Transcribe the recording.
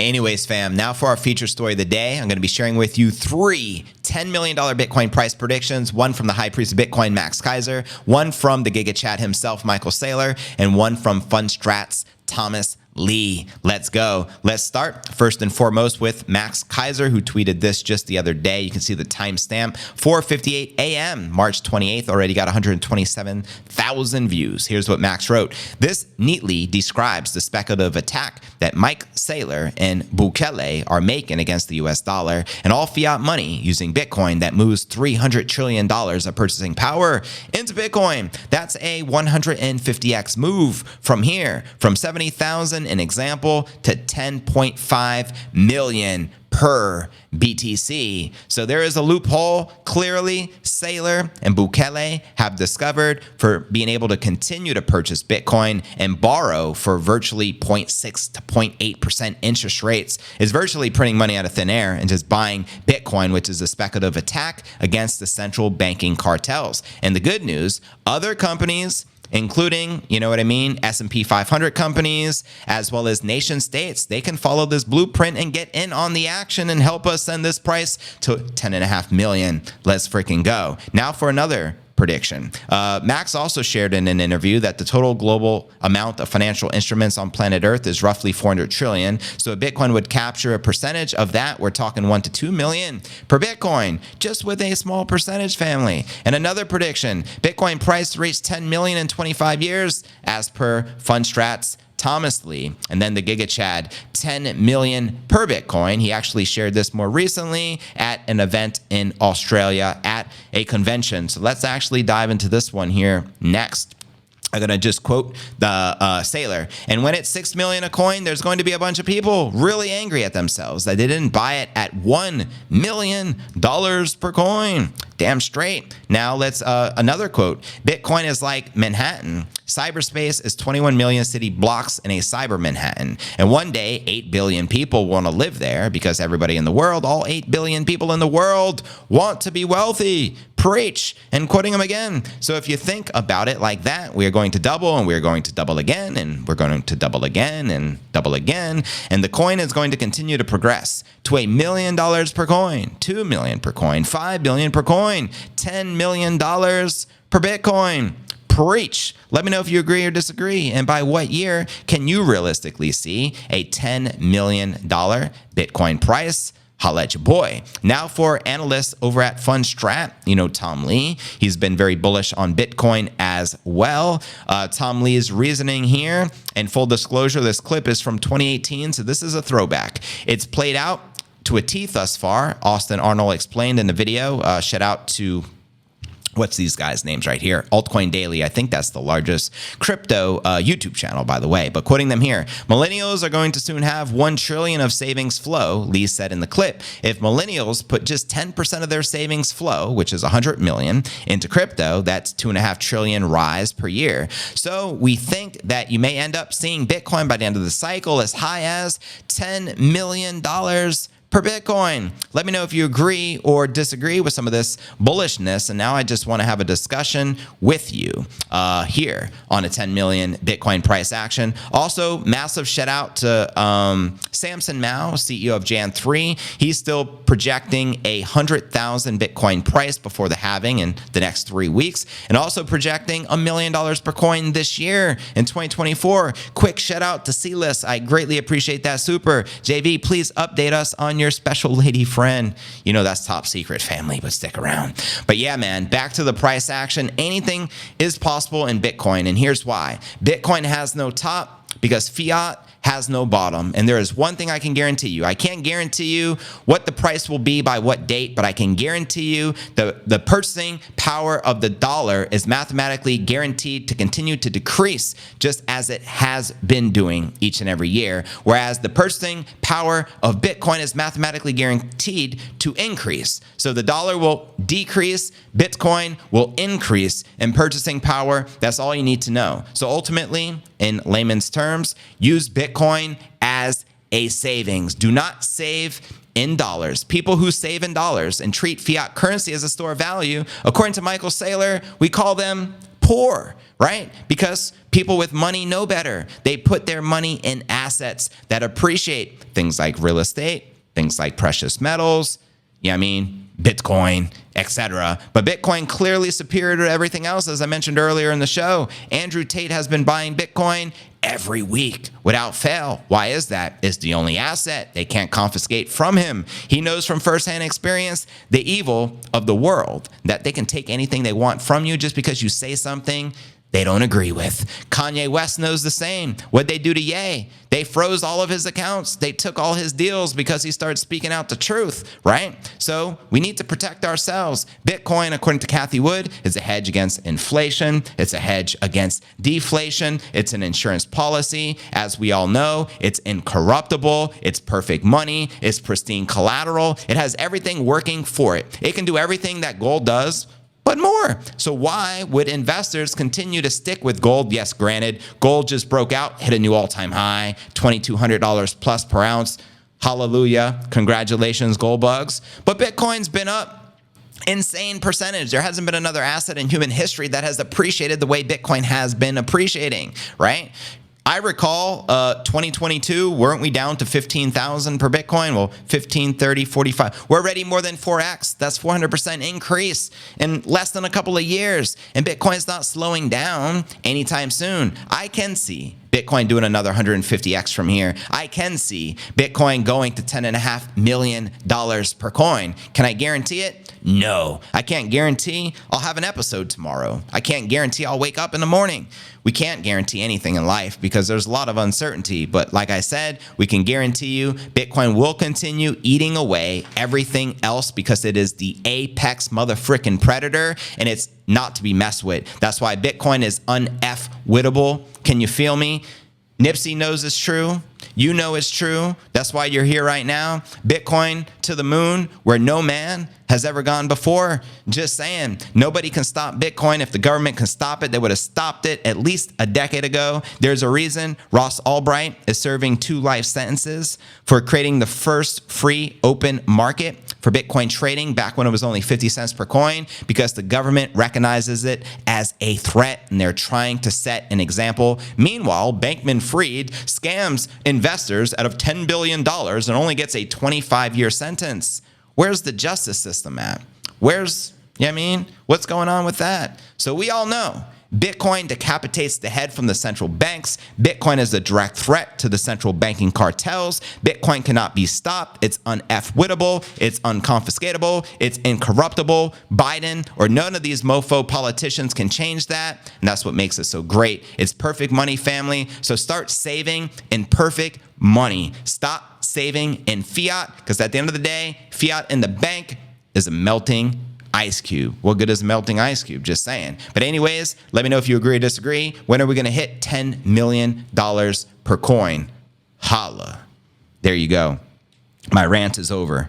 Anyways, fam, now for our feature story of the day. I'm going to be sharing with you three $10 million Bitcoin price predictions, one from the high priest of Bitcoin, Max Keiser, one from the Giga Chad himself, Michael Saylor, and one from Fundstrat's Thomas Lee. Let's go. Let's start first and foremost with Max Keiser, who tweeted this just the other day. You can see the timestamp, 4:58 a.m., March 28th, already got 127,000 views. Here's what Max wrote. This neatly describes the speculative attack that Mike Saylor and Bukele are making against the US dollar and all fiat money using Bitcoin that moves $300 trillion of purchasing power into Bitcoin. That's a 150x move from here, from 70,000 an example to 10.5 million per BTC. So there is a loophole clearly Saylor and Bukele have discovered for being able to continue to purchase Bitcoin and borrow for virtually 0.6 to 0.8% interest rates, is virtually printing money out of thin air and just buying Bitcoin, which is a speculative attack against the central banking cartels. And the good news, other companies, including, you know what I mean, S&P 500 companies, as well as nation states, they can follow this blueprint and get in on the action and help us send this price to 10.5 million. Let's freaking go. Now for another prediction. Max also shared in an interview that the total global amount of financial instruments on planet Earth is roughly 400 trillion. So Bitcoin would capture a percentage of that. We're talking 1 to 2 million per Bitcoin, just with a small percentage, family. And another prediction, Bitcoin price reached 10 million in 25 years, as per Fundstrat's Thomas Lee. And then the Giga Chad, 10 million per Bitcoin. He actually shared this more recently at an event in Australia at a convention. So let's actually dive into this one here next. I'm going to just quote the Saylor. And when it's 6 million a coin, there's going to be a bunch of people really angry at themselves that they didn't buy it at $1 million per coin. Damn straight. Now let's another quote. Bitcoin is like Manhattan. Cyberspace is 21 million city blocks in a cyber Manhattan. And one day, 8 billion people want to live there because everybody in the world, all 8 billion people in the world want to be wealthy. Preach. And quoting him again. So if you think about it like that, we are going to double and we're going to double again and we're going to double again and double again. And the coin is going to continue to progress to $1 million per coin, 2 million per coin, 5 billion per coin, $10 million per Bitcoin. Preach. Let me know if you agree or disagree. And by what year can you realistically see a $10 million Bitcoin price? Holla at your boy. Now for analysts over at Fundstrat, you know Tom Lee. He's been very bullish on Bitcoin as well. Tom Lee's reasoning here, and full disclosure, this clip is from 2018, so this is a throwback. It's played out to a T thus far. Austin Arnold explained in the video. Shout out to what's these guys' names right here? Altcoin Daily. I think that's the largest crypto YouTube channel, by the way. But quoting them here, millennials are going to soon have 1 trillion of savings flow, Lee said in the clip. If millennials put just 10% of their savings flow, which is 100 million, into crypto, that's 2.5 trillion rise per year. So we think that you may end up seeing Bitcoin by the end of the cycle as high as $10 million per Bitcoin. Let me know if you agree or disagree with some of this bullishness. And now I just want to have a discussion with you here on a 10 million Bitcoin price action. Also, massive shout out to Samson Mao, CEO of Jan3. He's still projecting 100,000 Bitcoin price before the halving in the next 3 weeks, and also projecting $1 million per coin this year in 2024. Quick shout out to C-List. I greatly appreciate that. Super. JV, please update us on your special lady friend. You know that's top secret, family, but stick around. But yeah, man, back to the price action. Anything is possible in Bitcoin, and here's why. Bitcoin has no top because fiat has no bottom. And there is one thing I can guarantee you. I can't guarantee you what the price will be by what date, but I can guarantee you the purchasing power of the dollar is mathematically guaranteed to continue to decrease, just as it has been doing each and every year. Whereas the purchasing power of Bitcoin is mathematically guaranteed to increase. So the dollar will decrease, Bitcoin will increase in purchasing power. That's all you need to know. So ultimately, in layman's terms, use Bitcoin as a savings. Do not save in dollars. People who save in dollars and treat fiat currency as a store of value, according to Michael Saylor, we call them poor, right? Because people with money know better. They put their money in assets that appreciate, things like real estate, things like precious metals, Bitcoin, etc. But Bitcoin clearly superior to everything else, as I mentioned earlier in the show. Andrew Tate has been buying Bitcoin every week without fail. Why is that? It's the only asset they can't confiscate from him. He knows from firsthand experience the evil of the world, that they can take anything they want from you just because you say something they don't agree with. Kanye West knows the same. What'd they do to Ye? They froze all of his accounts. They took all his deals because he started speaking out the truth, right? So we need to protect ourselves. Bitcoin, according to Cathie Wood, is a hedge against inflation. It's a hedge against deflation. It's an insurance policy. As we all know, it's incorruptible. It's perfect money. It's pristine collateral. It has everything working for it. It can do everything that gold does, but more. So why would investors continue to stick with gold? Yes, granted, gold just broke out, hit a new all-time high, $2,200 plus per ounce. Hallelujah. Congratulations, gold bugs. But Bitcoin's been up insane percentage. There hasn't been another asset in human history that has appreciated the way Bitcoin has been appreciating, right? I recall 2022, weren't we down to 15,000 per Bitcoin? Well, 15, 30, 45. We're already more than 4x. That's 400% increase in less than a couple of years. And Bitcoin's not slowing down anytime soon. I can see Bitcoin doing another 150x from here. I can see Bitcoin going to $10.5 million per coin. Can I guarantee it? No. I can't guarantee I'll have an episode tomorrow. I can't guarantee I'll wake up in the morning. We can't guarantee anything in life because there's a lot of uncertainty. But like I said, we can guarantee you Bitcoin will continue eating away everything else because it is the apex motherfrickin' predator and it's not to be messed with. That's why Bitcoin is un-F-wittable. Can you feel me? Nipsey knows it's true. You know it's true. That's why you're here right now. Bitcoin to the moon, where no man has ever gone before. Just saying, nobody can stop Bitcoin. If the government can stop it, they would have stopped it at least a decade ago. There's a reason Ross Albright is serving 2 life sentences for creating the first free open market for Bitcoin trading back when it was only 50 cents per coin, because the government recognizes it as a threat and they're trying to set an example. Meanwhile, Bankman-Fried scams investors out of $10 billion and only gets a 25-year sentence. Where's the justice system at? What's going on with that? So we all know Bitcoin decapitates the head from the central banks. Bitcoin is a direct threat to the central banking cartels. Bitcoin cannot be stopped. It's un-F-wittable. It's unconfiscatable. It's incorruptible. Biden or none of these mofo politicians can change that. And that's what makes it so great. It's perfect money, family. So start saving in perfect money. Stop saving in fiat, because at the end of the day, fiat in the bank is a melting ice cube. What good is a melting ice cube? Just saying. But anyways, let me know if you agree or disagree. When are we going to hit $10 million per coin? Holla. There you go. My rant is over.